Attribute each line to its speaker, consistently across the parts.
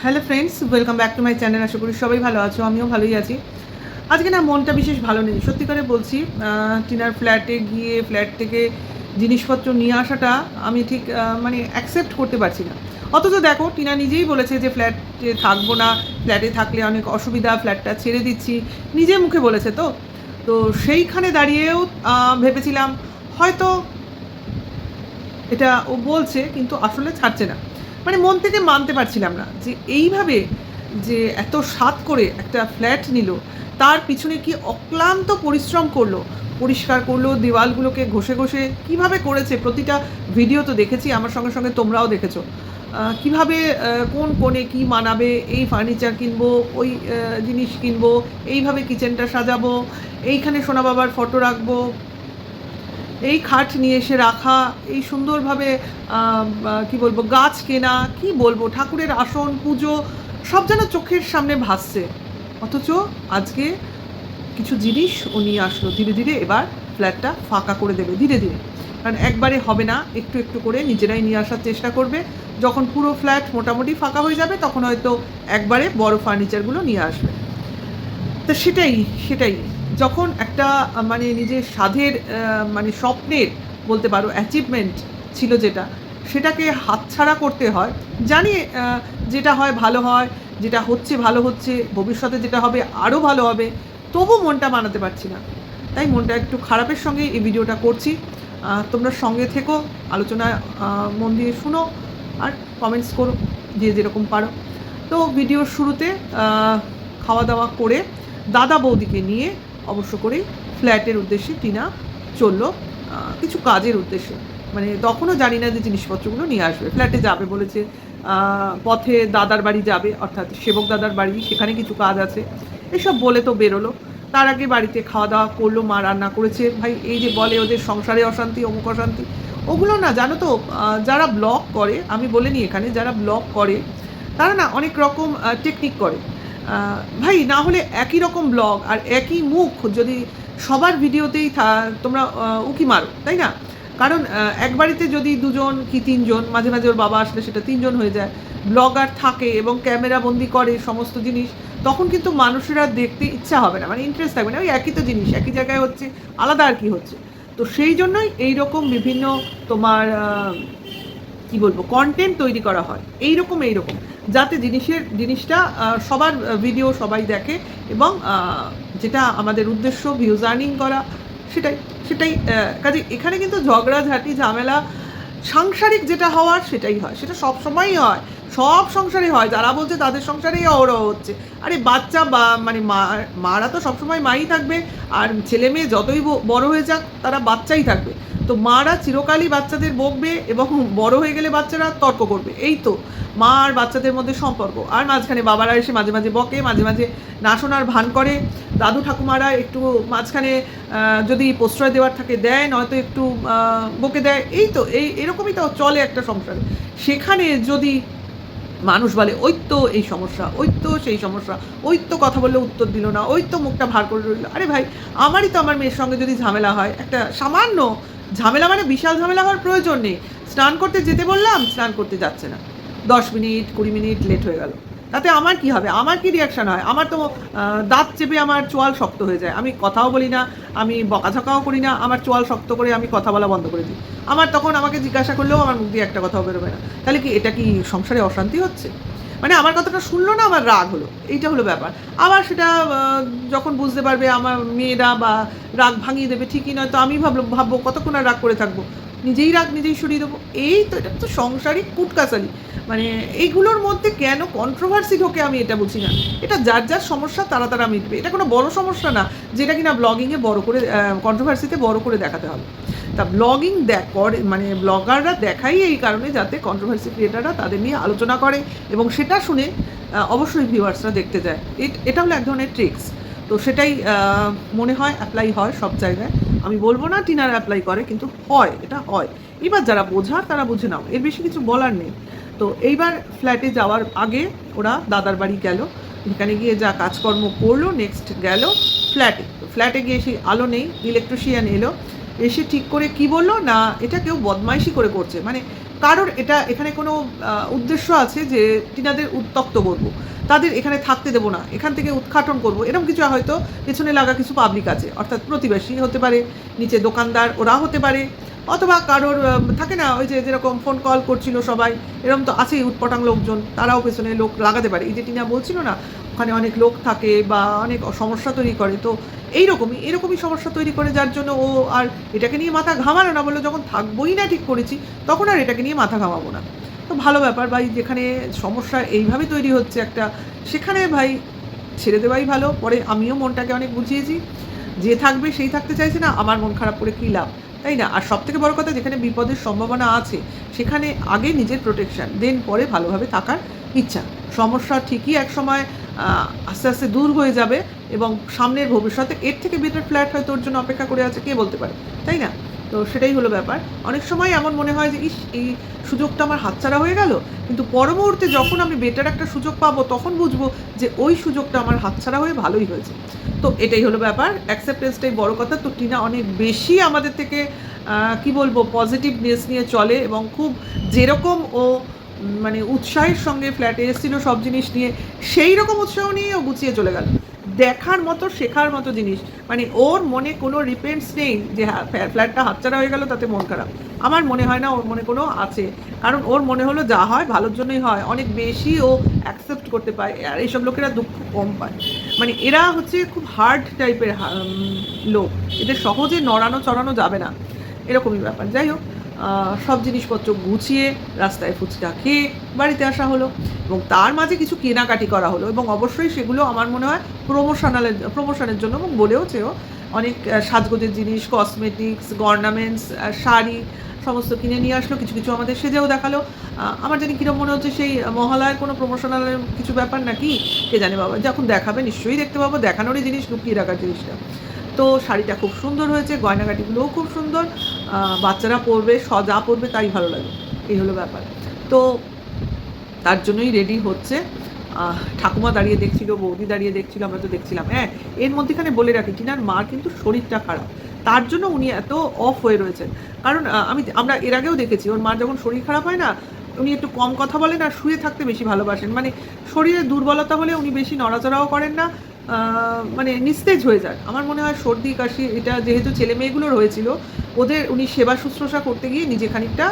Speaker 1: Hello friends, welcome back to my channel. আশা করি সবাই ভালো আছো, আমিও ভালোই আছি। আজকে না মনটা বিশেষ ভালো নেই, সত্যি করে বলছি। টিনার ফ্ল্যাটে গিয়ে ফ্ল্যাট থেকে জিনিসপত্র নিয়ে আসাটা আমি ঠিক মানে অ্যাকসেপ্ট করতে পারছি না। অথচ দেখো, টিনা নিজেই বলেছে যে ফ্ল্যাটে থাকবো না, ফ্ল্যাটে থাকলে অনেক অসুবিধা, ফ্ল্যাটটা ছেড়ে দিচ্ছি, নিজে মুখে বলেছে। তো তো সেইখানে দাঁড়িয়েও ভেবেছিলাম হয়তো এটা ও বলছে, কিন্তু আসলে ছাড়ছে না। মানে মন থেকে মানতে পারছিলাম না যে এইভাবে যে এত স্বাদ করে একটা ফ্ল্যাট নিল, তার পিছনে কি অক্লান্ত পরিশ্রম করলো, পরিষ্কার করলো, দেওয়ালগুলোকে ঘষে ঘষে কীভাবে করেছে। প্রতিটা ভিডিও তো দেখেছি, আমার সঙ্গে সঙ্গে তোমরাও দেখেছো কীভাবে কোন কোণে কী মানাবে, এই ফার্নিচার কিনবো, ওই জিনিস কিনবো, এইভাবে কিচেনটা সাজাবো, এইখানে সোনা বাবার ফটো রাখবো, এই খাট নিয়ে এসে রাখা, এই সুন্দরভাবে কি বলবো, গাছ কেনা, কি বলবো, ঠাকুরের আসন, পুজো, সব যেন চোখের সামনে ভাসছে। অথচ আজকে কিছু জিনিস ও নিয়ে আসলো, ধীরে ধীরে এবার ফ্ল্যাটটা ফাঁকা করে দেবে, ধীরে ধীরে। কারণ একবারে হবে না, একটু একটু করে নিজেরাই নিয়ে আসার চেষ্টা করবে। যখন পুরো ফ্ল্যাট মোটামুটি ফাঁকা হয়ে যাবে, তখন হয়তো একবারে বড় ফার্নিচারগুলো নিয়ে আসবে। তো সেটাই সেটাই যখন একটা মানে নিজের সাধের মানে স্বপ্নের বলতে পারো অ্যাচিভমেন্ট ছিল যেটা, সেটাকে হাতছাড়া করতে হয়। জানি যেটা হয় ভালো হয়, যেটা হচ্ছে ভালো হচ্ছে, ভবিষ্যতে যেটা হবে আরও ভালো হবে, তবু মনটা মানাতে পারছি না। তাই মনটা একটু খারাপের সঙ্গে এই ভিডিওটা করছি। তোমরা সঙ্গে থেকো, আলোচনায় মন দিয়ে শুনো, আর কমেন্টস করো যে যেরকম পারো। তো ভিডিওর শুরুতে খাওয়া দাওয়া করে দাদা বৌদিকে নিয়ে অবশ্য করেই ফ্ল্যাটের উদ্দেশ্যে টিনা চললো, কিছু কাজের উদ্দেশ্যে। মানে তখনও জানি না যে জিনিসপত্রগুলো নিয়ে আসবে, ফ্ল্যাটে যাবে বলেছে। পথে দাদার বাড়ি যাবে, অর্থাৎ সেবক দাদার বাড়ি, সেখানে কিছু কাজ আছে, এসব বলে তো বেরোলো। তার আগে বাড়িতে খাওয়া দাওয়া করলো, মা রান্না করেছে। ভাই, এই যে বলে ওদের সংসারে অশান্তি, অমুক অশান্তি, ওগুলো না, জানো তো, যারা ব্লগ করে, আমি বলিনি এখানে, যারা ব্লগ করে তারা না অনেক রকম টেকনিক করে। ভাই, না হলে একই রকম ব্লগ আর একই মুখ যদি সবার ভিডিওতেই তোমরা উকি মারো, তাই না? কারণ এক বাড়িতে যদি দুজন কি তিনজন, মাঝে মাঝে ওর বাবা আসলে সেটা তিনজন হয়ে যায়, ব্লগার থাকে এবং ক্যামেরা বন্দি করে সমস্ত জিনিস, তখন কিন্তু মানুষেরা দেখতে ইচ্ছা হবে না, মানে ইন্টারেস্ট থাকবে না। ওই একই তো জিনিস একই জায়গায় হচ্ছে, আলাদা আর কি হচ্ছে। তো সেই জন্যই এইরকম বিভিন্ন তোমার কি বলবো, কন্টেন্ট তৈরি করা হয় এইরকম যাতে জিনিসটা সবার ভিডিও সবাই দেখে, এবং যেটা আমাদের উদ্দেশ্য ভিউজ আর্নিং করা, সেটাই সেটাই কাজে এখানে কিন্তু ঝগড়াঝাটি ঝামেলা সাংসারিক যেটা হওয়ার সেটাই হয়, সেটা সব সময়ই হয়, সব সংসারে হয়। যারা বলছে তাদের সংসারেই অহরহ হচ্ছে। আরে বাচ্চা বা মানে মারা তো সবসময় মাই থাকবে, আর ছেলে মেয়ে যতই বড় হয়ে যাক তারা বাচ্চাই থাকবে। তো মারা চিরকালই বাচ্চাদের বকবে, এবং বড় হয়ে গেলে বাচ্চারা তর্ক করবে। এই তো মা আর বাচ্চাদের মধ্যে সম্পর্ক। আর মাঝখানে বাবারা এসে মাঝে মাঝে বকে, মাঝে মাঝে না শোনার ভান করে, দাদু ঠাকুমারা একটু মাঝখানে যদি প্রশ্রয় দেওয়ার থাকে দেয়, নয়তো একটু বকে দেয়। এই তো এরকমই তো চলে একটা সংসারে। সেখানে যদি মানুষ বলে ওই তো এই সমস্যা, ওই তো সেই সমস্যা, ওই তো কথা বললে উত্তর দিল না, ওই তো মুখটা ভার করে রইল। আরে ভাই, আমারই তো আমার মেয়ের সঙ্গে যদি ঝামেলা হয়, একটা সামান্য ঝামেলা, মানে বিশাল ঝামেলা হওয়ার প্রয়োজন নেই। স্নান করতে যেতে বললাম, স্নান করতে যাচ্ছে না, 10 মিনিট 20 মিনিট লেট হয়ে গেল, তাতে আমার কি হবে, আমার কি রিয়াকশান হয়? আমার তো দাঁত চেপে আমার চোয়াল শক্ত হয়ে যায়, আমি কথাও বলি না, আমি বকাঝকাও করি না, আমার চোয়াল শক্ত করে আমি কথা বলা বন্ধ করে দিই। আমার তখন আমাকে জিজ্ঞাসা করলেও আমার মুখ দিয়ে একটা কথাও বেরোবে না। তাহলে কি এটা কি সংসারে অশান্তি হচ্ছে? মানে আমার কথাটা শুনলো না, আমার রাগ হলো, এইটা হলো ব্যাপার। আবার সেটা যখন বুঝতে পারবে আমার মেয়েরা, বা রাগ ভাঙিয়ে দেবে, ঠিকই নয় তো আমি ভাববো কতক্ষণ আর রাগ করে থাকবো, নিজেই রাগ নিজেই সরিয়ে দেবো। এই তো, এটা তো সংসারিক কুটকাচালি। মানে এইগুলোর মধ্যে কেন কন্ট্রোভার্সি ঢোকে আমি এটা বুঝি না। এটা যার যার সমস্যা তারা মিটবে, এটা কোনো বড় সমস্যা না যেটা কিনা ব্লগিংয়ে বড় করে, কন্ট্রোভার্সিতে বড় করে দেখাতে হবে। তা ব্লগিং করে, মানে ব্লগাররা দেখাই এই কারণে যাতে কন্ট্রোভার্সি ক্রিয়েটাররা তাদের নিয়ে আলোচনা করে, এবং সেটা শুনে অবশ্যই ভিউয়ার্সরা দেখতে যায়। এটা হলো এক ধরনের ট্রিক্স। তো সেটাই মনে হয় অ্যাপ্লাই হয় সব জায়গায়। আমি বলবো না টিনার অ্যাপ্লাই করে, কিন্তু হয়, এটা হয়। এবার যারা বোঝার তারা বুঝে নাও, এর বেশি কিছু বলার নেই। তো এইবার ফ্ল্যাটে যাওয়ার আগে ওরা দাদার বাড়ি গেল, এখানে গিয়ে যা কাজকর্ম করলো, নেক্সট গেল ফ্ল্যাটে। ফ্ল্যাটে গিয়ে সেই আলো নেই, ইলেকট্রিশিয়ান এলো, এসে ঠিক করে কি বললো না, এটা কেউ বদমাইশি করে করছে, মানে কারোর এটা এখানে কোনো উদ্দেশ্য আছে যে টিনাদের উত্তক্ত করবো, তাদের এখানে থাকতে দেবো না, এখান থেকে উৎখাটন করবো, এরকম কিছু হয়তো পেছনে লাগা কিছু পাবলিক আছে, অর্থাৎ প্রতিবেশী হতে পারে, নিচে দোকানদার ওরা হতে পারে, অথবা কারোর থাকে না ওই যে যেরকম ফোন কল করছিল সবাই, এরকম তো আছেই উৎপটাং লোকজন, তারাও পেছনে লোক লাগাতে পারে। এই যে টিনা বলছিল না ওখানে অনেক লোক থাকে বা অনেক সমস্যা তৈরি করে, তো এরকমই সমস্যা তৈরি করে, যার জন্য ও আর এটাকে নিয়ে মাথা ঘামানো না, বললো যখন থাকবোই না ঠিক করেছি তখন আর এটাকে নিয়ে মাথা ঘামাবো না। তো ভালো ব্যাপার ভাই, যেখানে সমস্যা এইভাবে তৈরি হচ্ছে একটা, সেখানে ভাই ছেড়ে দেওয়াই ভালো। পরে আমিও মনটাকে অনেক বুঝিয়েছি, যে থাকবে সেই থাকতে চাইছে না, আমার মন খারাপ করে কী লাভ, তাই না? আর সবথেকে বড় কথা, যেখানে বিপদের সম্ভাবনা আছে সেখানে আগে নিজের প্রোটেকশান, দেন পরে ভালোভাবে থাকার ইচ্ছা। সমস্যা ঠিকই এক সময় আস্তে আস্তে দূর হয়ে যাবে এবং সামনের ভবিষ্যতে এর থেকে বেটার ফ্ল্যাট হয়তো ওর জন্য অপেক্ষা করে আছে, কে বলতে পারে, তাই না? তো সেটাই হলো ব্যাপার। অনেক সময় এমন মনে হয় যে ইস, এই সুযোগটা আমার হাতছাড়া হয়ে গেল, কিন্তু পর মুহূর্তে যখন আমি বেটার একটা সুযোগ পাবো তখন বুঝবো যে ওই সুযোগটা আমার হাতছাড়া হয়ে ভালোই হয়েছে। তো এটাই হলো ব্যাপার, অ্যাকসেপ্টেন্সটাই বড় কথা। তো টিনা অনেক বেশি আমাদের থেকে কি বলবো পজিটিভনেস নিয়ে চলে, এবং খুব যেরকম ও মানে উৎসাহের সঙ্গে ফ্ল্যাটে এসেছিলো সব জিনিস নিয়ে, সেই রকম উৎসাহ নিয়ে ও গুছিয়ে চলে গেল। দেখার মতো শেখার মতো জিনিস, মানে ওর মনে কোনো রিপেন্টস নেই যে ফ্ল্যাটটা হাতছাড়া হয়ে গেল তাতে মন খারাপ। আমার মনে হয় না ওর মনে কোনো আছে, কারণ ওর মনে হলো যা হয় ভালোর জন্যই হয়, অনেক বেশি ও অ্যাকসেপ্ট করতে পায়। আর এইসব লোকেরা দুঃখ কম পায়, মানে এরা হচ্ছে খুব হার্ড টাইপের লোক, এদের সহজে নড়ানো চড়ানো যাবে না, এরকমই ব্যাপার। যাই হোক, সব জিনিসপত্র গুছিয়ে রাস্তায় ফুচকা খেয়ে বাড়িতে আসা হলো, এবং তার মাঝে কিছু কেনাকাটি করা হলো, এবং অবশ্যই সেগুলো আমার মনে হয় প্রমোশনের জন্য, এবং বলেওছেও অনেক সাজগোজের জিনিস, কসমেটিক্স, অর্নামেন্টস, শাড়ি সমস্ত কিনে নিয়ে আসলো, কিছু কিছু আমাদের সেজেও দেখালো। আমার জানি কীরকম মনে হচ্ছে সেই মহালয়ার কোনো প্রমোশনালের কিছু ব্যাপার নাকি, কে জানে বাবা, যখন দেখাবে নিশ্চয়ই দেখতে পাবো, দেখানোরই জিনিস লুকিয়ে রাখার জিনিসটা। তো শাড়িটা খুব সুন্দর হয়েছে, গয়নাগাটিগুলোও খুব সুন্দর, বাচ্চারা পরবে, যা পরবে তাই ভালো লাগে, এই হলো ব্যাপার। তো তার জন্যই রেডি হচ্ছে। ঠাকুমা দাঁড়িয়ে দেখছিল, বৌদি দাঁড়িয়ে দেখছিল, আমরা তো দেখছিলাম। হ্যাঁ, এর মধ্যেখানে বলে রাখি, টিনার মার কিন্তু শরীরটা খারাপ, তার জন্য উনি এত অফ হয়ে রয়েছেন। কারণ আমরা এর আগেও দেখেছি ওর মার যখন শরীর খারাপ হয় না, উনি একটু কম কথা বলেন আর শুয়ে থাকতে বেশি ভালোবাসেন, মানে শরীরে দুর্বলতা হলে উনি বেশি নড়াচড়াও করেন না, মানে নিস্তেজ হয়ে যায়। আমার মনে হয় সর্দি কাশি এটা যেহেতু ছেলে মেয়েগুলোর হয়েছিল, ওদের উনি সেবা শুশ্রূষা করতে গিয়ে নিজে খানিকটা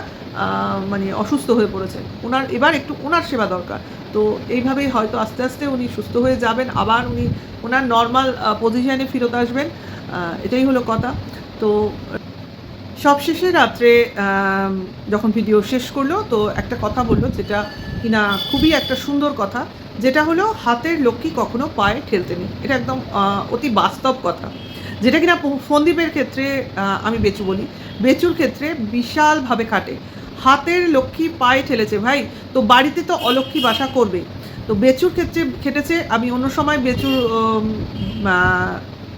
Speaker 1: মানে অসুস্থ হয়ে পড়েছেন, ওনার এবার একটু ওনার সেবা দরকার। তো এইভাবেই হয়তো আস্তে আস্তে উনি সুস্থ হয়ে যাবেন, আবার উনি ওনার নর্মাল পজিশানে ফেরত আসবেন, এটাই হলো কথা। তো সবশেষে রাত্রে যখন ভিডিও শেষ করলো, তো একটা কথা বললো যেটা কিনা খুবই একটা সুন্দর কথা, যেটা হলো হাতের লক্ষ্মী কখনো পায়ে ঠেলতে নেই। এটা একদম অতি বাস্তব কথা, যেটা কিনা ফন্দীপের ক্ষেত্রে আমি বেচু বলি, বেচুর ক্ষেত্রে বিশালভাবে খাটে। হাতের লক্ষ্মী পায়ে ঠেলেছে ভাই, তো বাড়িতে তো অলক্ষ্মী বাসা করবে। তো বেচুর ক্ষেত্রে খেটেছে, আমি অন্য সময় বেচুর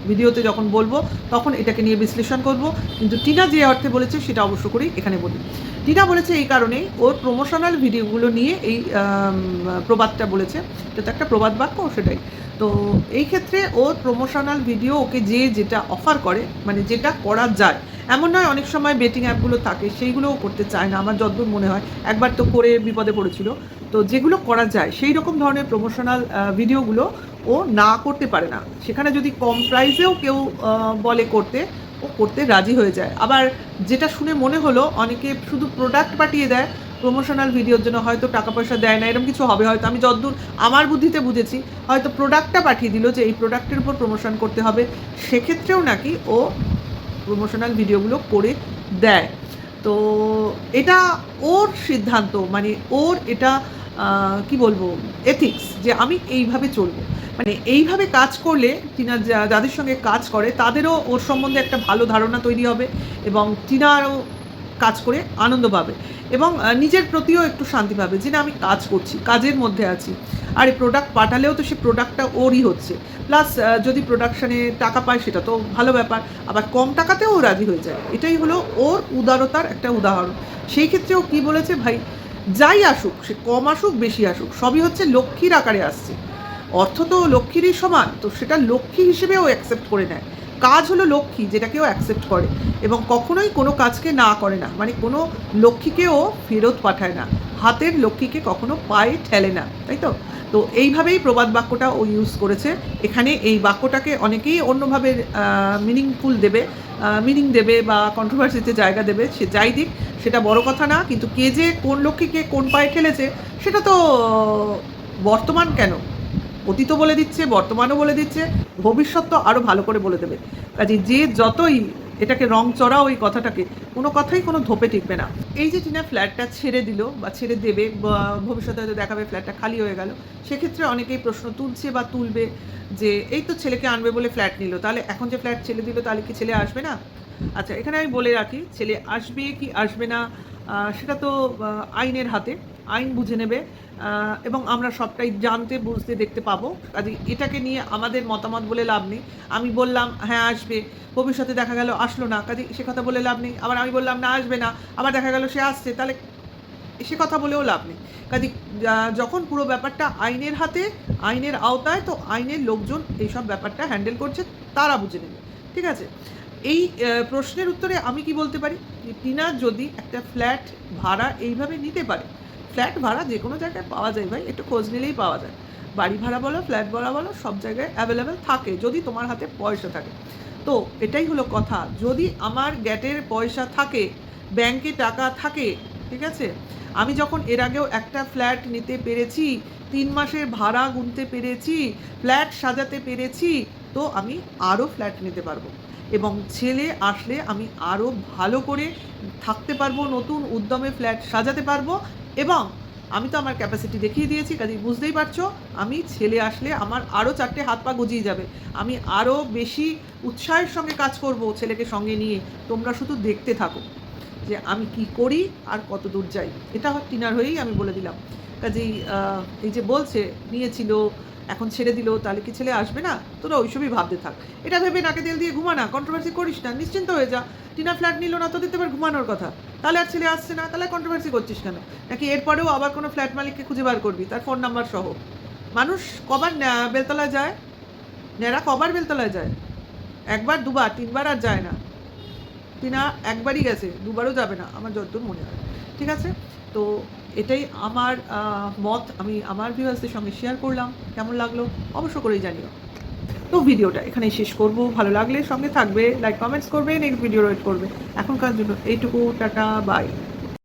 Speaker 1: ভিডিওতে যখন বলবো তখন এটাকে নিয়ে বিশ্লেষণ করব, কিন্তু টিনা যে অর্থে বলেছে সেটা অবশ্য করেই এখানে বলি। টিনা বলেছে এই কারণেই, ওর প্রমোশনাল ভিডিওগুলো নিয়ে এই প্রবাদটা বলেছে, এটা তো একটা প্রবাদ বাক্য, সেটাই। তো এই ক্ষেত্রে ওর প্রমোশনাল ভিডিও ওকে যে যেটা অফার করে, মানে যেটা করা যায়, এমন নয় অনেক সময় বেটিং অ্যাপগুলো থাকে সেইগুলোও করতে চায় না, আমার যতদূর মনে হয়, একবার তো করে বিপদে পড়েছিল। তো যেগুলো করা যায় সেই রকম ধরনের প্রমোশনাল ভিডিওগুলো ও না করতে পারে না, সেখানে যদি কম প্রাইসেও কেউ বলে করতে, ও করতে রাজি হয়ে যায়। আবার যেটা শুনে মনে হলো অনেকে শুধু প্রোডাক্ট পাঠিয়ে দেয় প্রমোশনাল ভিডিওর জন্য, হয়তো টাকা পয়সা দেয় না, এরকম কিছু হবে হয়তো, আমি যতদূর আমার বুদ্ধিতে বুঝেছি, হয়তো প্রোডাক্টটা পাঠিয়ে দিল যে এই প্রোডাক্টের উপর প্রমোশন করতে হবে, সেক্ষেত্রেও নাকি ও প্রমোশনাল ভিডিওগুলো করে দেয়। তো এটা ওর সিদ্ধান্ত, মানে ওর এটা কি বলবো এথিক্স, যে আমি এইভাবে চলবো, মানে এইভাবে কাজ করলে টিনা যাদের সঙ্গে কাজ করে তাদেরও ওর সম্বন্ধে একটা ভালো ধারণা তৈরি হবে, এবং টিনারও কাজ করে আনন্দ পাবে, এবং নিজের প্রতিও একটু শান্তি পাবে যে না আমি কাজ করছি, কাজের মধ্যে আছি। আর এই প্রোডাক্ট পাঠালেও তো সে প্রোডাক্টটা ওরই হচ্ছে, প্লাস যদি প্রোডাকশানে টাকা পায় সেটা তো ভালো ব্যাপার, আবার কম টাকাতেও ও রাজি হয়ে যায়। এটাই হলো ওর উদারতার একটা উদাহরণ। সেই ক্ষেত্রে ও কী বলেছে, ভাই যাই আসুক, সে কম আসুক বেশি আসুক, সবই হচ্ছে লক্ষ্মীর আকারে আসছে, অর্থ তো লক্ষ্মীরই সমান, তো সেটা লক্ষ্মী হিসেবে ও অ্যাকসেপ্ট করে নেয়, কাজ হলো লক্ষ্মী, যেটা কেউ অ্যাকসেপ্ট করে এবং কখনোই কোনো কাজকে না করে না, মানে কোনো লক্ষ্মীকেও ফেরত পাঠায় না, হাতের লক্ষ্মীকে কখনো পায়ে ঠেলে না, তাই তো? তো এইভাবেই প্রবাদ বাক্যটা ও ইউজ করেছে এখানে। এই বাক্যটাকে অনেকেই অন্যভাবে মিনিং দেবে বা কন্ট্রোভার্সিতে জায়গা দেবে, সে যাই দিক সেটা বড় কথা না, কিন্তু কে যে কোন লক্ষ্মীকে কোন পায়ে ঠেলেছে সেটা তো বর্তমান কেন, অতীতও বলে দিচ্ছে, বর্তমানও বলে দিচ্ছে, ভবিষ্যৎ তো আরও ভালো করে বলে দেবে। কাজে যে যতই এটাকে রং চড়াও এই কথাটাকে, কোনো কথাই কোনো ধোপে টিকবে না। এই যে টিনা ফ্ল্যাটটা ছেড়ে দিল বা ছেড়ে দেবে, ভবিষ্যতে হয়তো দেখাবে ফ্ল্যাটটা খালি হয়ে গেল, সেক্ষেত্রে অনেকেই প্রশ্ন তুলছে বা তুলবে যে এই তো ছেলেকে আনবে বলে ফ্ল্যাট নিল, তাহলে এখন যে ফ্ল্যাট ছেড়ে দিল তাহলে কি ছেলে আসবে না? আচ্ছা, এখানে আমি বলে রাখি, ছেলে আসবে কি আসবে না সেটা তো আইনের হাতে, আইন বুঝে নেবে এবং আমরা সবটাই জানতে বুঝতে দেখতে পাবো। কাজে এটাকে নিয়ে আমাদের মতামত বলে লাভ নেই। আমি বললাম হ্যাঁ আসবে, ভবিষ্যতে দেখা গেল আসলো না, কাজে সে কথা বলে লাভ নেই। আবার আমি বললাম না আসবে না, আবার দেখা গেল সে আসছে, তাহলে সে কথা বলেও লাভ নেই। কাজে যখন পুরো ব্যাপারটা আইনের হাতে, আইনের আওতায়, তো আইনের লোকজন এইসব ব্যাপারটা হ্যান্ডেল করছে, তারা বুঝে নেবে, ঠিক আছে? এই প্রশ্নের উত্তরে আমি কি বলতে পারি, টিনা যদি একটা ফ্ল্যাট ভাড়া এইভাবে নিতে পারে, ফ্ল্যাট ভাড়া যে কোনো জায়গায় পাওয়া যায় ভাই, একটু খোঁজ নিলেই পাওয়া যায়। বাড়ি ভাড়া বলো, ফ্ল্যাট ভাড়া বলো, সব জায়গায় অ্যাভেলেবেল থাকে যদি তোমার হাতে পয়সা থাকে। তো এটাই হলো কথা, যদি আমার গ্যাটের পয়সা থাকে, ব্যাংকে টাকা থাকে, ঠিক আছে, আমি যখন এর আগেও একটা ফ্ল্যাট নিতে পেরেছি, 3 মাসের ভাড়া গুনতে পেরেছি, ফ্ল্যাট সাজাতে পেরেছি, তো আমি আরও ফ্ল্যাট নিতে পারবো এবং ছেলে আসলে আমি আরও ভালো করে থাকতে পারবো, নতুন উদ্যমে ফ্ল্যাট সাজাতে পারবো এবং আমি তো আমার ক্যাপাসিটি দেখিয়ে দিয়েছি, কাজেই বুঝতেই পারছো আমি ছেলে আসলে আমার আরও 4টে হাত পা গজিয়ে যাবে, আমি আরও বেশি উৎসাহের সঙ্গে কাজ করব ছেলেকে সঙ্গে নিয়ে। তোমরা শুধু দেখতে থাকো যে আমি কি করি আর কত দূর যাই, এটা টিনার হয়েই আমি বলে দিলাম। কাজেই এই যে বলছে নিয়েছিল এখন ছেড়ে দিল, তাহলে কি ছেলে আসবে না, তোরা ওইসবই ভাবতে থাক, এটা ভেবে নাকে তেল দিয়ে ঘুমা না, কন্ট্রোভার্সি করিস না, নিশ্চিন্ত হয়ে যা। টিনা ফ্ল্যাট নিল না, তোদের তো এবার ঘুমানোর কথা, তাহলে আর ছেলে আসছে না, তাহলে কন্ট্রোভার্সি করছিস কেন? নাকি এরপরেও আবার কোনো ফ্ল্যাট মালিককে খুঁজে বার করবি তার ফোন নাম্বার সহ? মানুষ কবার বেলতলায় যায়, ন্যাড়া কবার বেলতলায় যায়? একবার, দুবার, 3বার আর যায় না। টিনা একবারই গেছে, দুবারও যাবে না আমার যতদূর মনে হয়, ঠিক আছে? তো এটাই আমার মত, আমি আমার ভিউয়ার্সদের সঙ্গে শেয়ার করলাম। কেমন লাগলো অবশ্য করেই জানিও। তো ভিডিওটা এখানেই শেষ করব, ভালো লাগলে সঙ্গে থাকবে, লাইক কমেন্টস করবে, নেক্সট ভিডিও ওয়েট করবে। এখনকার জন্য এইটুকু, টাটা, বাই।